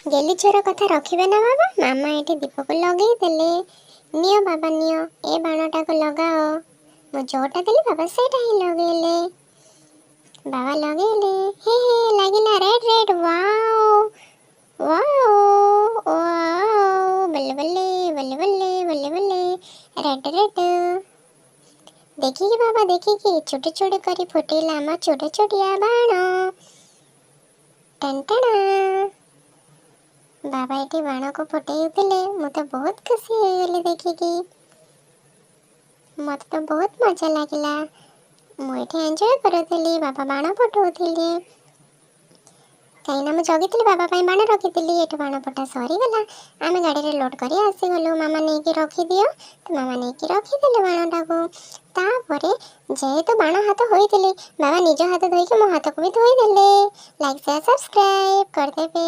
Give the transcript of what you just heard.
ଗେଲି ଚୋର କଥା ରଖିବେ ନା ବାବା। ମାମା ଏଠି ଦୀପକୁ ଲଗେଇ ଦେଲେ। ନିଅ ବାବା ନିଅ, ଏ ବାଣଟାକୁ ଲଗାଅ। ମୁଁ ଯୋଉଟା ଦେଲି ବାବା ସେଇଟା ହିଁ ଲଗେଇଲେ। ବାବା ଲଗେଇଲେ। ହେ ହେ ଲାଗିଲା red red. Wow wow wow ବଲ୍ଲେ ବଲ୍ଲେ ବଲ୍ଲେ ବଲ୍ଲେ ବଲ୍ଲେ ବଲ୍ଲେ ରେଡ୍ ରେଡ୍। ଦେଖିକି ବାବା ଦେଖିକି ଛୋଟ ଛୋଟ କରି ଫୁଟେଇଲା ଆମ ଛୋଟ ଛୋଟିଆ ବାଣ। ଟେଣ୍ଟଣା। ବାବା ଏଠି ବାଣକୁ ଫୁଟେଇଥିଲେ। ମୁଁ ତ ବହୁତ ଖୁସି ହେଇଗଲି ଦେଖିକି। ମୋତେ ତ ବହୁତ ମଜା ଲାଗିଲା। ମୁଁ ଏଠି ଏନ୍ଜୟ କରୁଥିଲି, ବାବା ବାଣ ଫୁଟଉଥିଲି। କାହିଁକିନା ମୁଁ ଜଗିଥିଲି ବାବା ପାଇଁ ବାଣ ରଖିଥିଲି। ଏଠୁ ବାଣ ଫୁଟା ସରିଗଲା। ଆମେ ଗାଡ଼ିରେ ଲୋଡ୍ କରି ଆସିଗଲୁ। ମାମା ନେଇକି ରଖିଦିଅ, ତ ମାମା ନେଇକି ରଖିଦେଲେ ବାଣଟାକୁ। ତାପରେ ଯେହେତୁ ବାଣ ହାତ ହୋଇଥିଲି, ବାବା ନିଜ ହାତ ଧୋଇକି ମୋ ହାତକୁ ବି ଧୋଇଦେଲେ। ଲାଇକ୍ ସେୟାର ସବସ୍କ୍ରାଇବ୍ କରିଦେବେ।